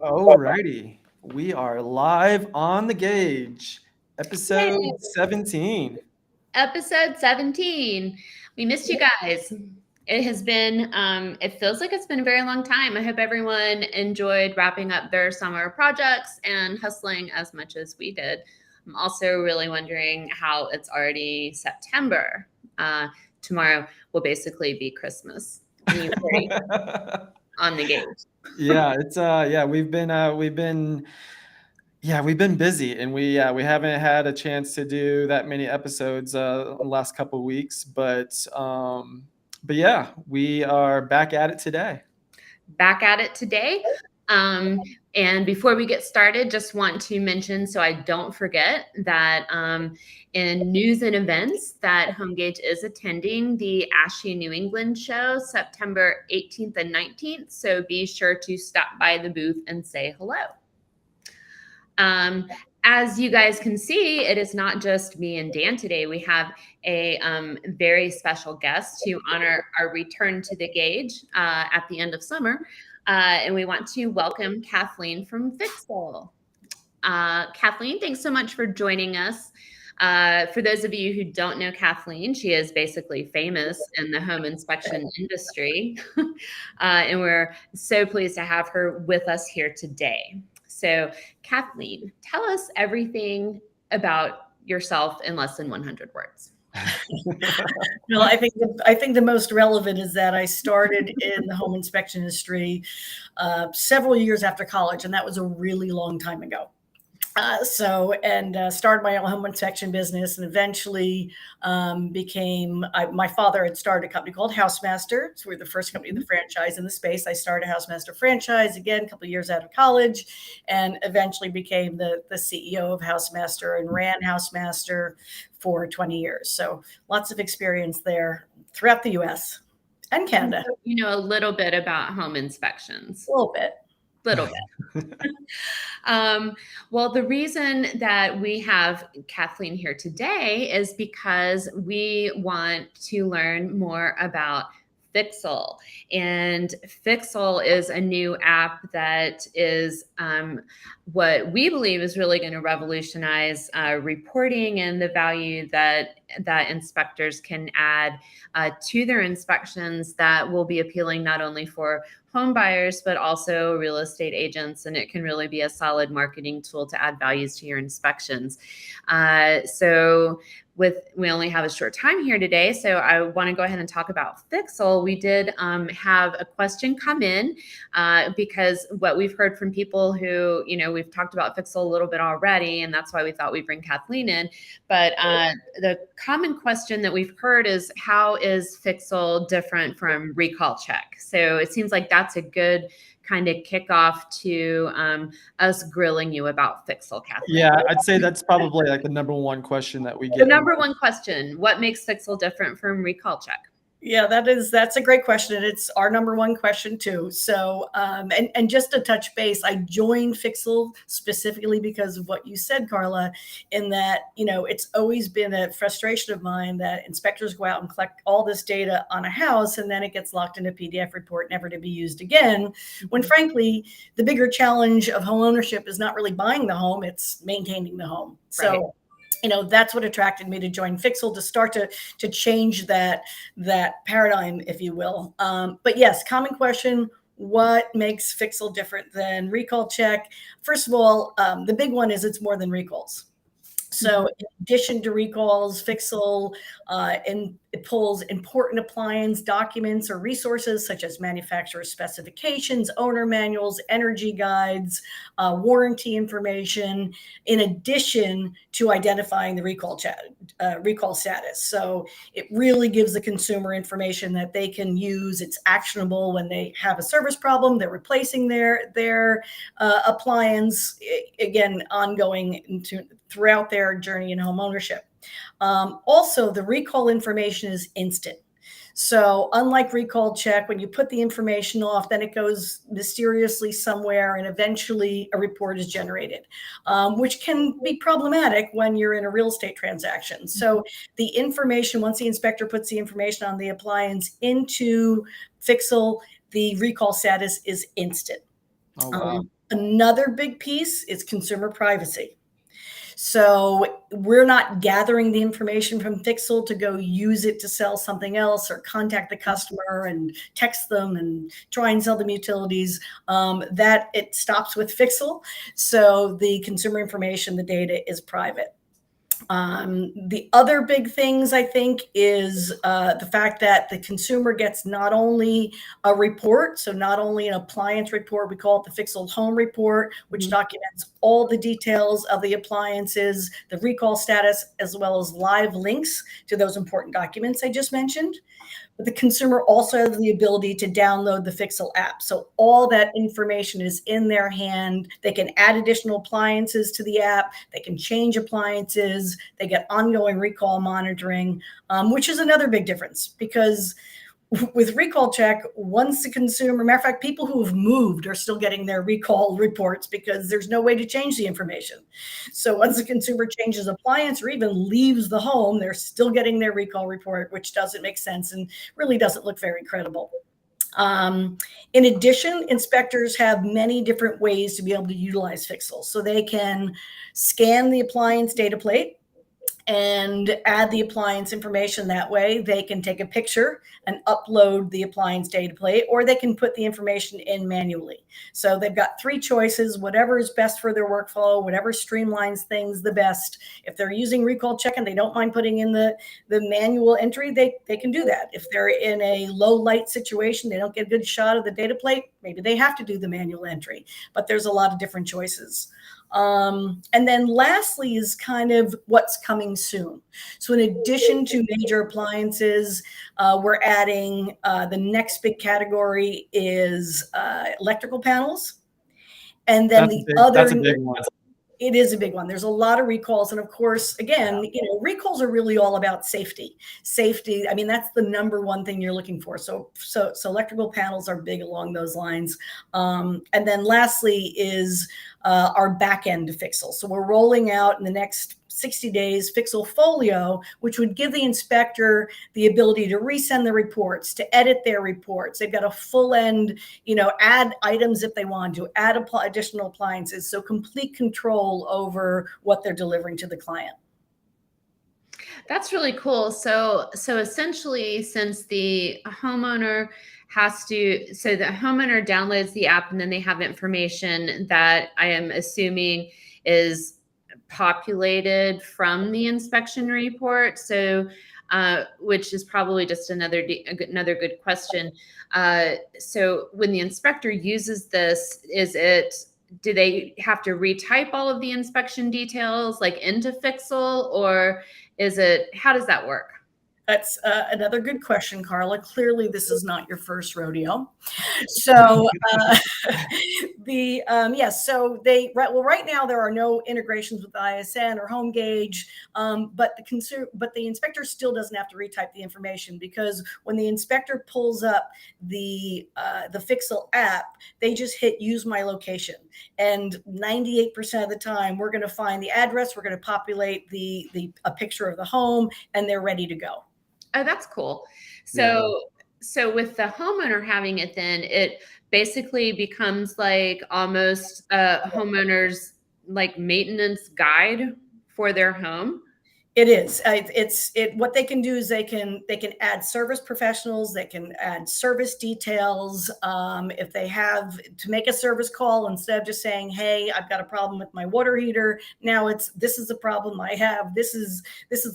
Alrighty, we are live on the gauge, episode Yay. 17. Episode 17. We missed you guys. It has been, it feels like it's been a very long time. I hope everyone enjoyed wrapping up their summer projects and hustling as much as we did. I'm also really wondering how it's already September. Tomorrow will basically be Christmas. New break on the gauge. Yeah, we've been busy, and we haven't had a chance to do that many episodes in the last couple of weeks, but yeah, we are back at it today. Back at it today. And before we get started, just want to mention, so I don't forget, that in news and events, that Homegage is attending the ASHI New England show September 18th and 19th. So be sure to stop by the booth and say hello. As you guys can see, it is not just me and Dan today. We have a very special guest to honor our return to the gauge at the end of summer. And we want to welcome Kathleen from Fixle. Kathleen, thanks so much for joining us. For those of you who don't know Kathleen, she is basically famous in the home inspection industry. And we're so pleased to have her with us here today. So, Kathleen, tell us everything about yourself in less than 100 words. Well, I think the most relevant is that I started in the home inspection industry several years after college, and that was a really long time ago. Started my own home inspection business, and eventually my father had started a company called Housemaster. So we're the first company in the franchise in the space. I started a Housemaster franchise, again, a couple of years out of college, and eventually became the CEO of Housemaster and ran Housemaster for 20 years. So lots of experience there throughout the US and Canada. You know a little bit about home inspections. A little bit. Well, the reason that we have Kathleen here today is because we want to learn more about Fixle. And Fixle is a new app that is what we believe is really going to revolutionize reporting and the value that inspectors can add to their inspections that will be appealing not only for home buyers, but also real estate agents. And it can really be a solid marketing tool to add values to your inspections. We only have a short time here today, so I want to go ahead and talk about Fixle. We did have a question come in because what we've heard from people who, we've talked about Fixle a little bit already, and that's why we thought we'd bring Kathleen in. But the common question that we've heard is, how is Fixle different from Recall Check? So it seems like that's a good kind of kickoff to us grilling you about Fixle, Kathleen. Yeah, I'd say that's probably like the number one question that we get. The number one question: what makes Fixle different from Recall Check? Yeah, that's a great question. And it's our number one question too. So, and just to touch base, I joined Fixle specifically because of what you said, Carla, in that, it's always been a frustration of mine that inspectors go out and collect all this data on a house, and then it gets locked in a PDF report, never to be used again. When frankly, the bigger challenge of home ownership is not really buying the home, it's maintaining the home. So. Right. That's what attracted me to join Fixle, to start to change that paradigm, if you will. But yes, common question: what makes Fixle different than Recall Check? First of all, the big one is it's more than recalls. So in addition to recalls, Fixle it pulls important appliance documents or resources such as manufacturer specifications, owner manuals, energy guides, warranty information, in addition to identifying the recall status. So it really gives the consumer information that they can use. It's actionable when they have a service problem, they're replacing their appliance, again, ongoing throughout their journey in home ownership. Also, the recall information is instant. So unlike Recall Check, when you put the information off, then it goes mysteriously somewhere and eventually a report is generated, which can be problematic when you're in a real estate transaction. So the information, once the inspector puts the information on the appliance into Fixle, the recall status is instant. Oh, wow. Another big piece is consumer privacy. So we're not gathering the information from Fixle to go use it to sell something else or contact the customer and text them and try and sell them utilities. That it stops with Fixle. So the consumer information, the data is private. The other big things, I think, is the fact that the consumer gets not only a report, so not only an appliance report, we call it the Fixle Home Report, which documents all the details of the appliances, the recall status, as well as live links to those important documents I just mentioned. But the consumer also has the ability to download the Fixle app. So all that information is in their hand. They can add additional appliances to the app. They can change appliances. They get ongoing recall monitoring, which is another big difference because with recall check, once the consumer, matter of fact, people who have moved are still getting their recall reports because there's no way to change the information. So once the consumer changes appliance or even leaves the home, they're still getting their recall report, which doesn't make sense and really doesn't look very credible. In addition, inspectors have many different ways to be able to utilize Fixle. So they can scan the appliance data plate and add the appliance information that way. They can take a picture and upload the appliance data plate, or they can put the information in manually. So they've got three choices, whatever is best for their workflow, whatever streamlines things the best. If they're using recall check and they don't mind putting in the manual entry, they can do that. If they're in a low light situation, they don't get a good shot of the data plate, maybe they have to do the manual entry, but there's a lot of different choices. And then lastly is kind of what's coming soon. So in addition to major appliances, we're adding the next big category is electrical panels. And then that's a big one. It is a big one. There's a lot of recalls. And of course, again, recalls are really all about safety. Safety, I mean, that's the number one thing you're looking for. So electrical panels are big along those lines. And then lastly is our back end Fixle. So we're rolling out in the next 60 days Fixle Folio, which would give the inspector the ability to resend the reports, to edit their reports. They've got a full end, add items if they want to, add additional appliances. So complete control over what they're delivering to the client. That's really cool. So essentially, since the homeowner so the homeowner downloads the app and then they have information that I am assuming is populated from the inspection report. So, which is probably just another good question. So when the inspector uses this, do they have to retype all of the inspection details like into Fixle, or how does that work? That's another good question, Carla. Clearly, this is not your first rodeo. So, right now there are no integrations with ISN or Home Gauge, but the inspector still doesn't have to retype the information, because when the inspector pulls up the Fixle app, they just hit Use My Location, and 98% of the time we're going to find the address, we're going to populate a picture of the home, and they're ready to go. Oh, that's cool. So with the homeowner having it, then it basically becomes like almost a homeowner's like maintenance guide for their home. It is. What they can do is they can add service professionals. They can add service details. If they have to make a service call, instead of just saying, "Hey, I've got a problem with my water heater," now this is a problem I have. This is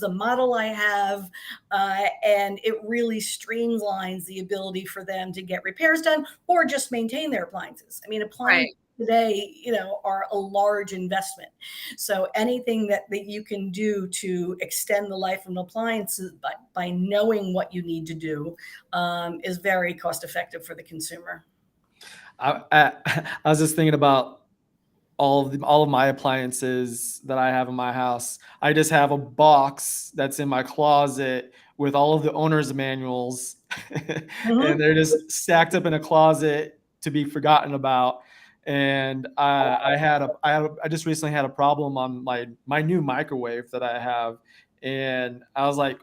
a model I have, and it really streamlines the ability for them to get repairs done or just maintain their appliances. I mean, appliances today, are a large investment. So anything that you can do to extend the life of an appliance by knowing what you need to do is very cost effective for the consumer. I was just thinking about all of my appliances that I have in my house. I just have a box that's in my closet with all of the owner's manuals, and they're just stacked up in a closet to be forgotten about. And I just recently had a problem on my new microwave that I have, and I was like,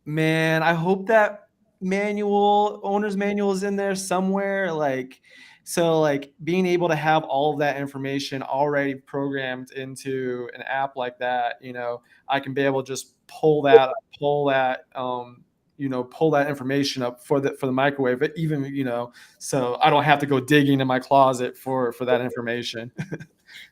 man, I hope that owner's manual is in there somewhere. Like, so like being able to have all of that information already programmed into an app like that, I can be able to just pull that, pull that information up for the microwave, even, so I don't have to go digging in my closet for that information.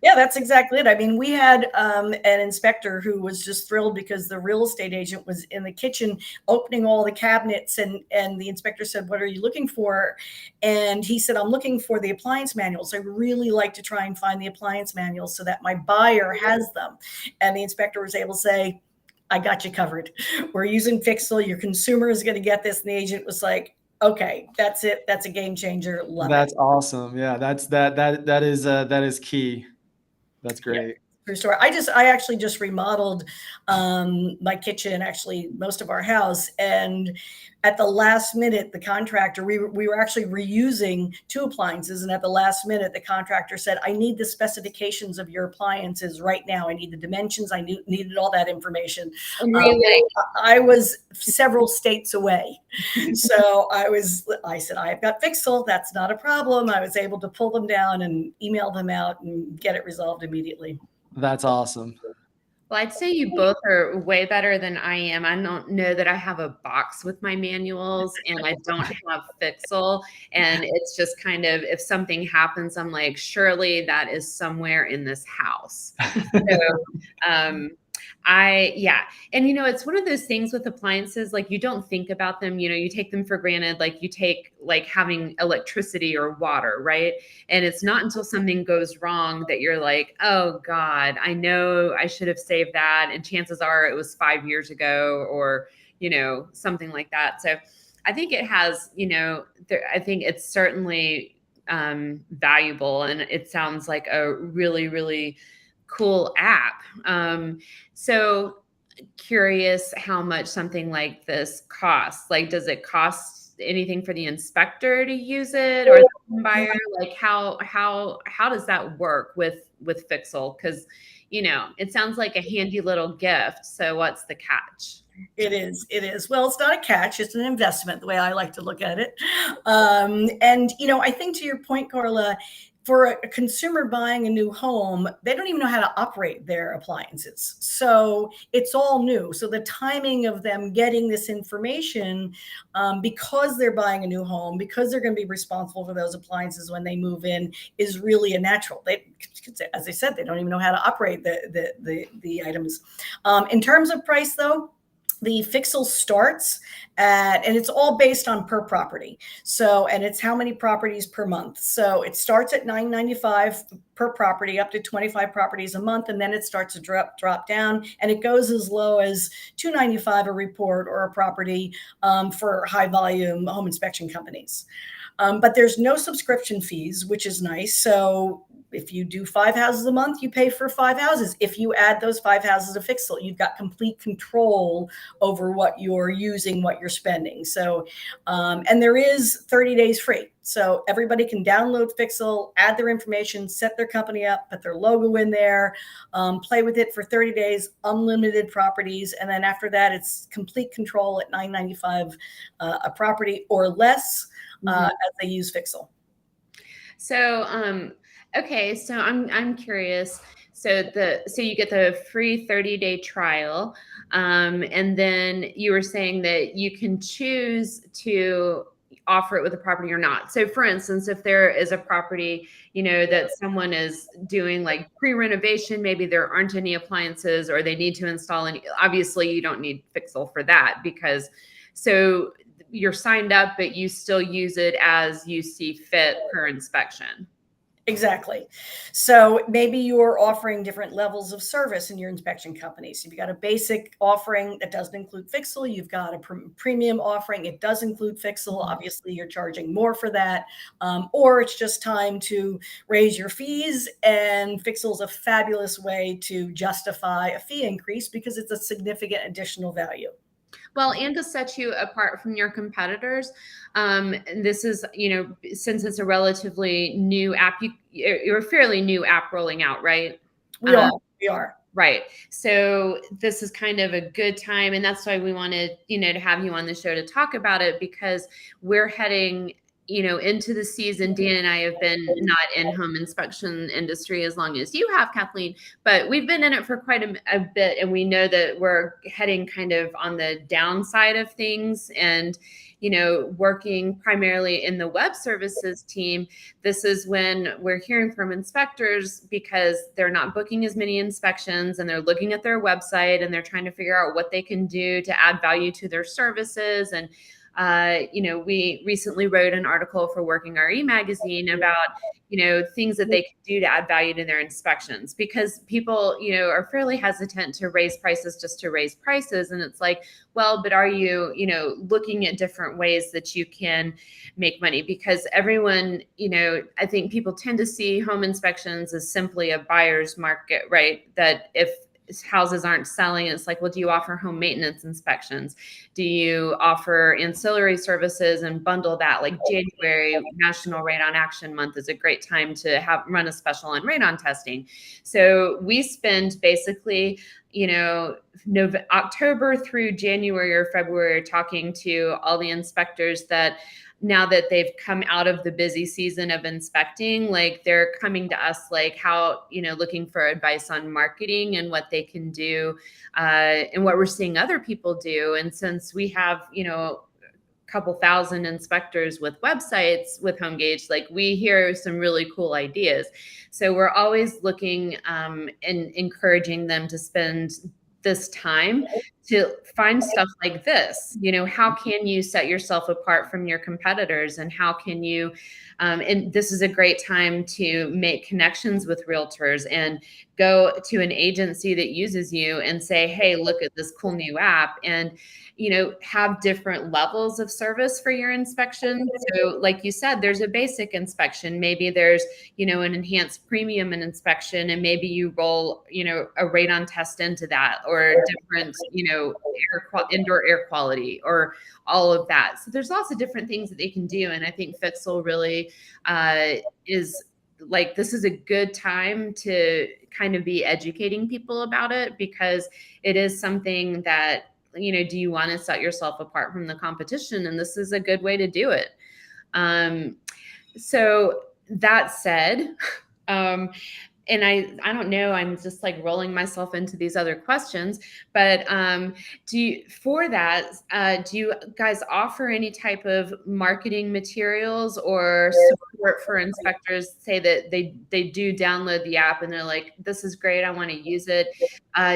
Yeah, that's exactly it. I mean, we had an inspector who was just thrilled because the real estate agent was in the kitchen opening all the cabinets, and the inspector said, "What are you looking for?" And he said, "I'm looking for the appliance manuals. I really like to try and find the appliance manuals so that my buyer has them." And the inspector was able to say, "I got you covered. We're using Fixle. Your consumer is going to get this." And the agent was like, "Okay, that's it. That's a game changer. Love That's it." awesome. Yeah, that is key. That's great. True story. I actually just remodeled my kitchen, actually most of our house, and at the last minute, the contractor, we were actually reusing 2 appliances, and at the last minute, the contractor said, "I need the specifications of your appliances right now. I need the dimensions. I needed all that information." Really? I was several states away, so I said, "I've got Fixle. That's not a problem." I was able to pull them down and email them out and get it resolved immediately. That's awesome. Well, I'd say you both are way better than I am. I don't know that I have a box with my manuals, and I don't have Fixle. And it's just kind of, if something happens, I'm like, surely that is somewhere in this house. So, yeah. And, it's one of those things with appliances, like you don't think about them, you take them for granted. Like you take like having electricity or water, right? And it's not until something goes wrong that you're like, oh God, I know I should have saved that. And chances are it was 5 years ago, or, something like that. So I think it has, I think it's certainly valuable. And it sounds like a really, really cool app. So curious how much something like this costs. Like, does it cost anything for the inspector to use it, or the home buyer? Like, how does that work with Fixle? Because it sounds like a handy little gift. So what's the catch? It is. Well, it's not a catch. It's an investment, the way I like to look at it. And, I think to your point, Carla, for a consumer buying a new home, they don't even know how to operate their appliances. So it's all new. So the timing of them getting this information, because they're buying a new home, because they're going to be responsible for those appliances when they move in, is really a natural. As I said, they don't even know how to operate the items. In terms of price, though, the Fixle starts at, and it's all based on per property. So, and it's how many properties per month. So it starts at $9.95 per property, up to 25 properties a month. And then it starts to drop down, and it goes as low as $2.95 a report or a property for high volume home inspection companies. But there's no subscription fees, which is nice. So if you do 5 houses a month, you pay for 5 houses. If you add those 5 houses to Fixle, you've got complete control over what you're using, what you're spending. So, and there is 30 days free. So everybody can download Fixle, add their information, set their company up, put their logo in there, play with it for 30 days, unlimited properties. And then after that, it's complete control at $9.95 a property or less as they use Fixle. So, okay, so I'm curious. So you get the free 30-day trial, and then you were saying that you can choose to offer it with a property or not. So for instance, if there is a property, that someone is doing like pre-renovation, maybe there aren't any appliances, or they need to install any, obviously you don't need Fixle for that, because so you're signed up, but you still use it as you see fit per inspection. Exactly. So maybe you're offering different levels of service in your inspection company. So you've got a basic offering that doesn't include Fixle. You've got a premium offering. It does include Fixle. Obviously, you're charging more for that. Or it's just time to raise your fees. And Fixle is a fabulous way to justify a fee increase because it's a significant additional value. Well, and to set you apart from your competitors, and this is, since it's a relatively new app, you're a fairly new app rolling out, right? We are. Right. So this is kind of a good time. And that's why we wanted, to have you on the show to talk about it, because we're heading, into the season. Dan and I have been not in home inspection industry as long as you have, Kathleen, but we've been in it for quite a bit. And we know that we're heading kind of on the downside of things, and working primarily in the web services team. This is when we're hearing from inspectors, because they're not booking as many inspections, and they're looking at their website, and they're trying to figure out what they can do to add value to their services. And we recently wrote an article for Working RE magazine about, things that they can do to add value to their inspections, because people, are fairly hesitant to raise prices just to raise prices. And it's like, well, but are you, looking at different ways that you can make money? Because everyone, I think people tend to see home inspections as simply a buyer's market, right? That if houses aren't selling, it's like, well, do you offer home maintenance inspections? Do you offer ancillary services and bundle that? Like January, National Radon Action Month, is a great time to run a special on radon testing. So we spend basically, October through January or February talking to all the inspectors that, now that they've come out of the busy season of inspecting, like they're coming to us, like how, looking for advice on marketing and what they can do, and what we're seeing other people do. And since we have, a couple thousand inspectors with websites with HomeGauge, like we hear some really cool ideas. So we're always looking and encouraging them to spend this time to find stuff like this. How can you set yourself apart from your competitors, and how can you, and this is a great time to make connections with realtors and go to an agency that uses you and say, hey, look at this cool new app, and have different levels of service for your inspection. So like you said, there's a basic inspection. Maybe there's, an enhanced premium inspection, and maybe you roll, a radon test into that, or different, indoor air quality, or all of that. So there's lots of different things that they can do. And I think Fixle really is like, this is a good time to kind of be educating people about it, because it is something that, do you want to set yourself apart from the competition? And this is a good way to do it. So that said, and I don't know, I'm just like rolling myself into these other questions, but do you guys offer any type of marketing materials or support for inspectors? Say that they do download the app and they're like, this is great, I want to use it.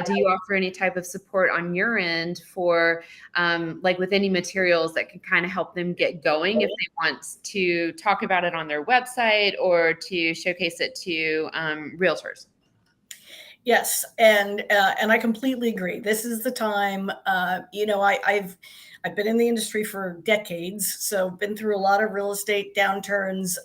Do you offer any type of support on your end for like with any materials that can kind of help them get going if they want to talk about it on their website or to showcase it to realtors? Yes, and I completely agree. This is the time. I've been in the industry for decades, so been through a lot of real estate downturns.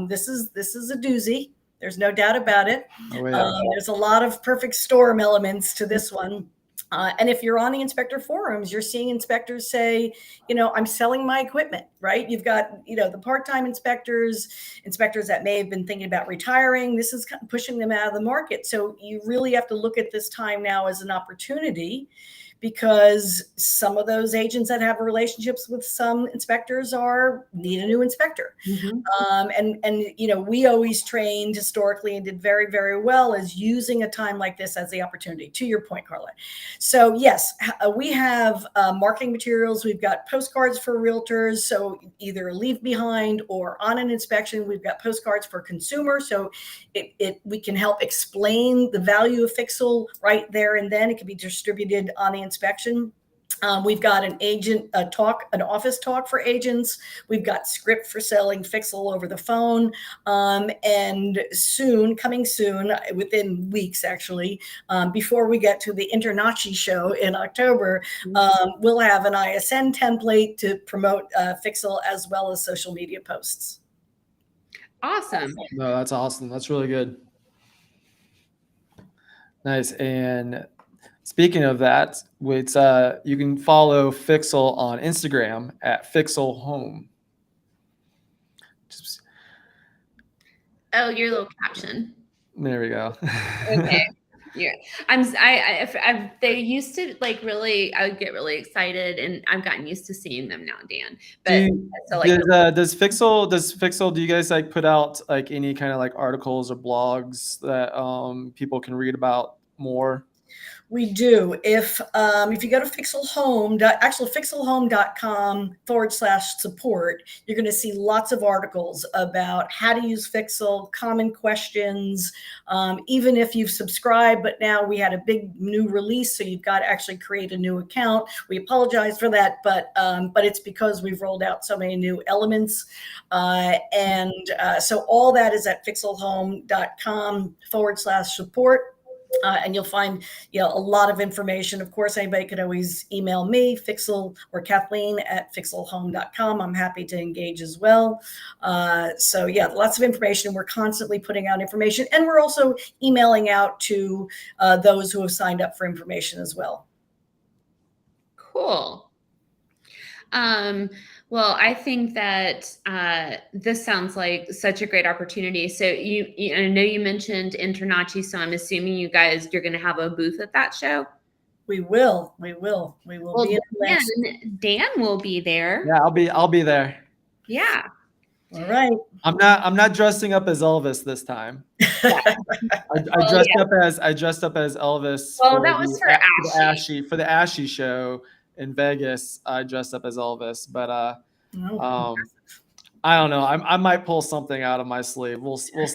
This is a doozy. There's no doubt about it. Oh, yeah. There's a lot of perfect storm elements to this one. And if you're on the inspector forums, you're seeing inspectors say, I'm selling my equipment, right? You've got, the part-time inspectors that may have been thinking about retiring. This is kind of pushing them out of the market. So you really have to look at this time now as an opportunity, because some of those agents that have relationships with some inspectors need a new inspector. Mm-hmm. And we always trained historically and did very, very well as using a time like this as the opportunity, to your point, Carla. So yes, we have marketing materials. We've got postcards for realtors. So either leave behind or on an inspection, we've got postcards for consumers. So we can help explain the value of Fixle right there and then. It can be distributed on the inspection. We've got an office talk for agents. We've got script for selling Fixle over the phone. And coming soon, within weeks actually, before we get to the InterNACHI show in October, we'll have an ISN template to promote Fixle as well as social media posts. Awesome. No, that's awesome. That's really good. Nice. And speaking of that, it's you can follow Fixle on Instagram at Fixle Home. Oh, your little caption. There we go. Okay. Yeah, they used to like really, I would get really excited, and I've gotten used to seeing them now, Dan. But so like, Does Fixle, do you guys like put out like any kind of like articles or blogs that people can read about more? We do. If you go to Fixle Home, actually fixlehome.com/support, you're going to see lots of articles about how to use Fixle, common questions. Even if you've subscribed, but now we had a big new release, so you've got to actually create a new account. We apologize for that, but it's because we've rolled out so many new elements, so all that is at fixlehome.com/support. And you'll find, a lot of information. Of course, anybody could always email me, Fixle or Kathleen at fixlehome.com. I'm happy to engage as well. So yeah, lots of information. We're constantly putting out information, and we're also emailing out to those who have signed up for information as well. Cool. Well, I think that this sounds like such a great opportunity. So I know you mentioned Internachi, so I'm assuming you're going to have a booth at that show. We will. We will be in Dan will be there. Yeah, I'll be there. Yeah. All right. I'm not dressing up as Elvis this time. I dressed up as Elvis. Well, that was for Ashy. For the Ashy show in Vegas. I dressed up as Elvis, but I don't know. I might pull something out of my sleeve. We'll see. We'll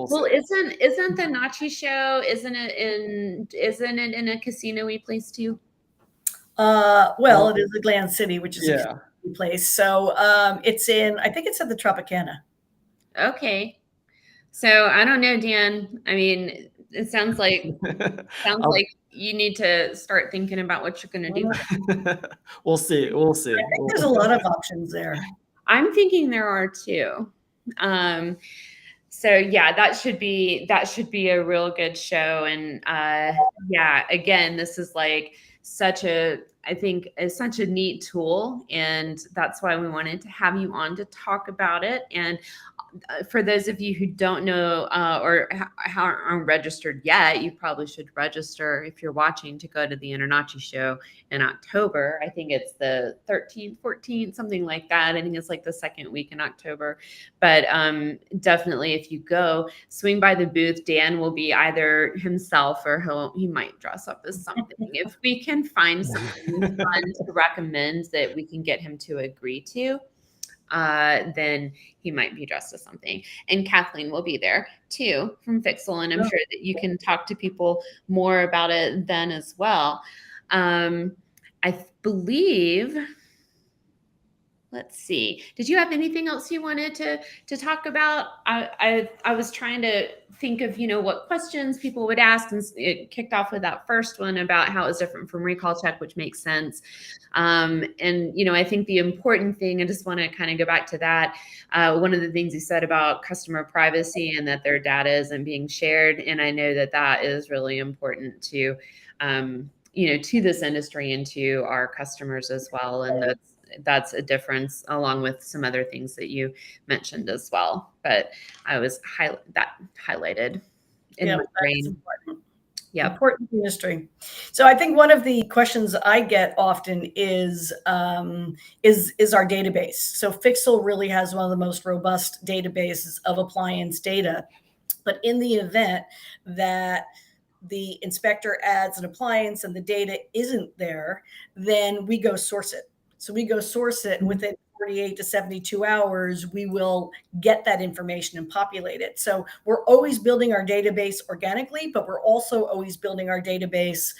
see. Isn't the Nachi show? Isn't it in a casino-y place too? Well, it is the Glen City, which is a place. So it's I think it's at the Tropicana. Okay. So I don't know, Dan. I mean, it sounds like like you need to start thinking about what you're going to do. We'll see. I think there's a lot of options there. I'm thinking there are too. So yeah, that should be a real good show. And yeah, again, this is like I think it's such a neat tool, and that's why we wanted to have you on to talk about it. And for those of you who don't know or aren't registered yet, you probably should register if you're watching to go to the Internachi show in October. I think it's the 13th, 14th, something like that. I think it's like the second week in October. But definitely, if you go, swing by the booth. Dan will be either himself or he might dress up as something. If we can find something fun to recommend that we can get him to agree to, then he might be dressed as something. And Kathleen will be there too from Fixle, and I'm sure that you can talk to people more about it then as well. I believe, let's see, did you have anything else you wanted to talk about? I was trying to think of, what questions people would ask, and it kicked off with that first one about how it's different from recall check, which makes sense. And, I think the important thing, I just want to kind of go back to that. One of the things you said about customer privacy and that their data isn't being shared. And I know that is really important to, to this industry and to our customers as well. And that's a difference, along with some other things that you mentioned as well. But I was highlighted in my brain. Yeah, important industry. So I think one of the questions I get often is our database. So Fixle really has one of the most robust databases of appliance data. But in the event that the inspector adds an appliance and the data isn't there, then we go source it. So we go source it, and within 48 to 72 hours, we will get that information and populate it. So we're always building our database organically, but we're also always building our database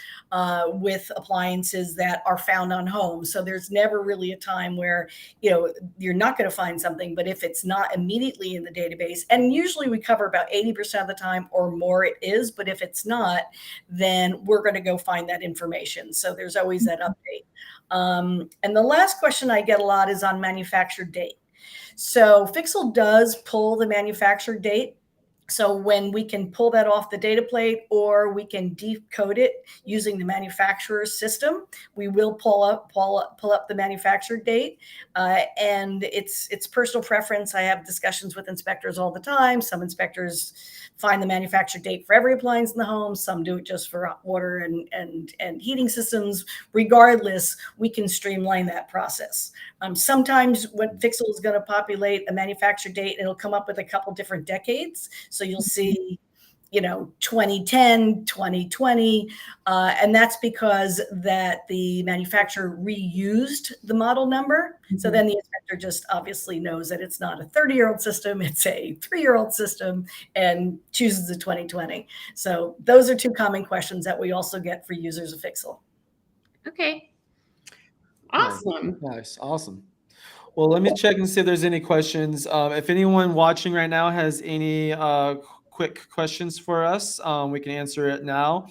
with appliances that are found on home. So there's never really a time where, you're not going to find something, but if it's not immediately in the database, and usually we cover about 80% of the time or more it is, but if it's not, then we're going to go find that information. So there's always that update. And the last question I get a lot is on manufactured date. So Fixle does pull the manufactured date So when we can pull that off the data plate, or we can decode it using the manufacturer's system, we will pull up the manufacturer date, and it's personal preference. I have discussions with inspectors all the time. Some inspectors find the manufacturer date for every appliance in the home. Some do it just for water and heating systems. Regardless, we can streamline that process. Sometimes when Fixle is going to populate a manufacturer date, it'll come up with a couple different decades. So you'll see, 2010, 2020, and that's because that the manufacturer reused the model number. So then the inspector just obviously knows that it's not a 30-year-old system, it's a 3-year-old system, and chooses the 2020. So those are two common questions that we also get for users of Fixle. Okay. Awesome. Nice. Awesome. Well, let me check and see if there's any questions. If anyone watching right now has any quick questions for us, we can answer it now.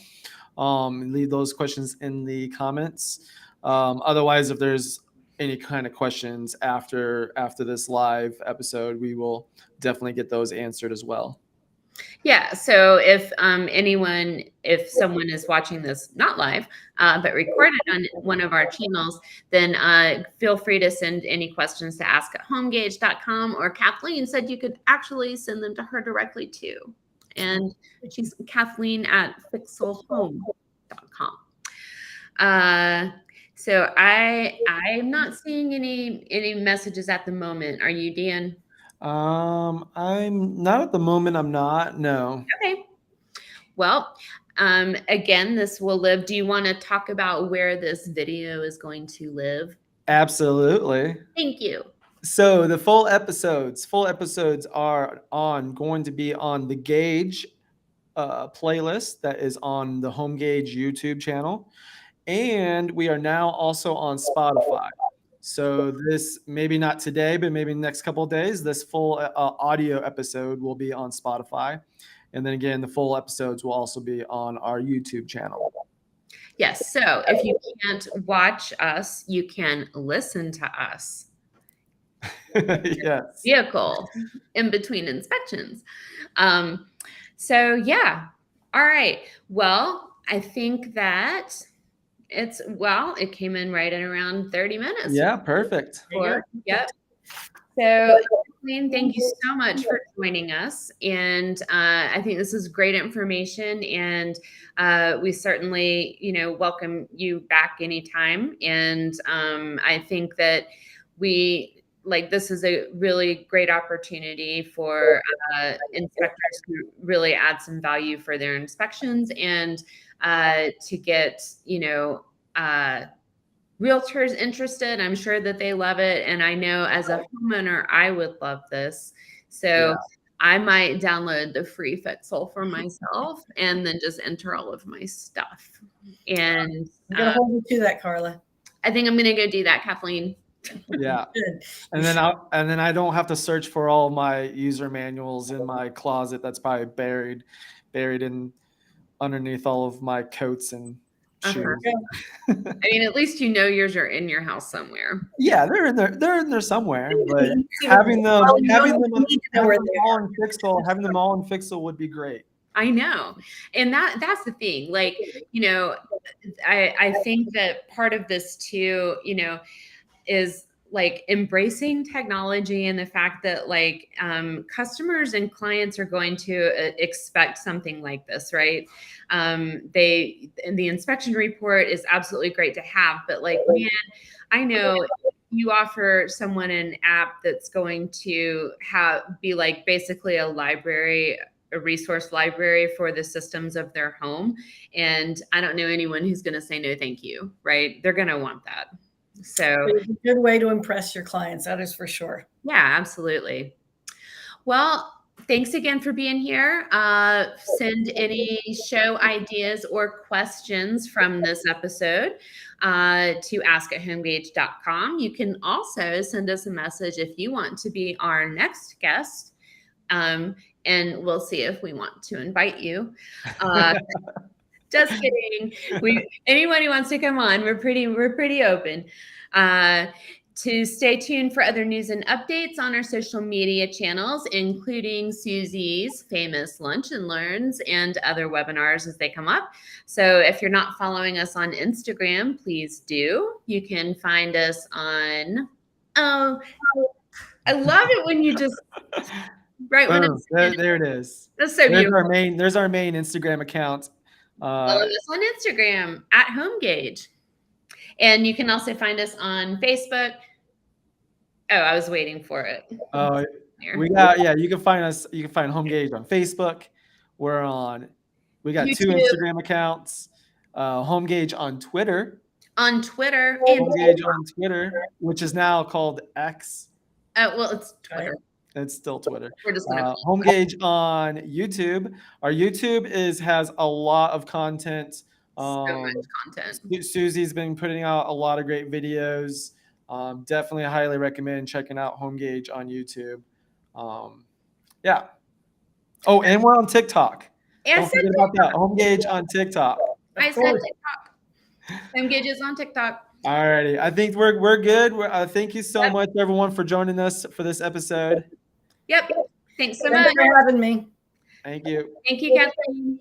Leave those questions in the comments. Otherwise, if there's any kind of questions after this live episode, we will definitely get those answered as well. Yeah. So if someone is watching this not live, but recorded on one of our channels, then feel free to send any questions to ask@homegauge.com, or Kathleen said you could actually send them to her directly too. And she's Kathleen at fixlehome.com. So I'm not seeing any messages at the moment. Are you, Dan? I'm not at the moment. I'm not. No. Okay. Well, again, this will live. Do you want to talk about where this video is going to live? Absolutely. Thank you. So the full episodes are going to be on the Gauge playlist that is on the Home Gauge YouTube channel, and we are now also on Spotify. So this, maybe not today, but maybe next couple of days, this full audio episode will be on Spotify. And then again, the full episodes will also be on our YouTube channel. Yes. So if you can't watch us, you can listen to us. Yes. Vehicle in between inspections. So yeah. All right. Well, I think that it came in right at around 30 minutes. Yeah, perfect. Yep. So, Kathleen, thank you so much for joining us. And I think this is great information. And we certainly, welcome you back anytime. And I think that this is a really great opportunity for inspectors to really add some value for their inspections, and to get, realtors interested. I'm sure that they love it. And I know as a homeowner, I would love this. So I might download the free Fixle for myself and then just enter all of my stuff. And I'm going to hold you to that, Carla. I think I'm going to go do that, Kathleen. Yeah. And then I don't have to search for all my user manuals in my closet. That's probably buried in underneath all of my coats and shoes. I mean, at least yours are in your house somewhere. Yeah, they're in there somewhere. But having them all in Fixle would be great. I know. And that's the thing. I think that part of this too, is embracing technology, and the fact that customers and clients are going to expect something like this, right? The inspection report is absolutely great to have, but man, I know you offer someone an app that's going to be basically a library, a resource library for the systems of their home. And I don't know anyone who's going to say no, thank you, right? They're going to want that. So it's a good way to impress your clients. That is for sure. Yeah, absolutely. Well, thanks again for being here. Send any show ideas or questions from this episode to ask@homegauge.com. You can also send us a message if you want to be our next guest. And we'll see if we want to invite you. Just kidding. Anyone who wants to come on, we're pretty open. to stay tuned for other news and updates on our social media channels, including Susie's famous Lunch and Learns and other webinars as they come up. So if you're not following us on Instagram, please do. You can find us on, oh, I love it when you just, right when Boom. There it is. that's so beautiful. There's our main Instagram account. Follow us on Instagram at HomeGauge. And you can also find us on Facebook. Oh, I was waiting for it. You can find us. You can find HomeGauge on Facebook. We got YouTube. 2 Instagram accounts. HomeGauge on Twitter. On Twitter. HomeGauge on Twitter, which is now called X. Well, it's Twitter. It's still Twitter. We're just gonna HomeGauge on YouTube. Our YouTube has a lot of content. so much content. Susie's been putting out a lot of great videos. Definitely highly recommend checking out HomeGauge on YouTube. Yeah. Oh, and we're on TikTok. Don't forget about that. HomeGauge on TikTok. I said TikTok. HomeGauge is on TikTok. Alrighty. I think we're good. Thank you so much, everyone, for joining us for this episode. Yep. Thanks so Thanks much. for having me. Thank you. Thank you, Kathleen.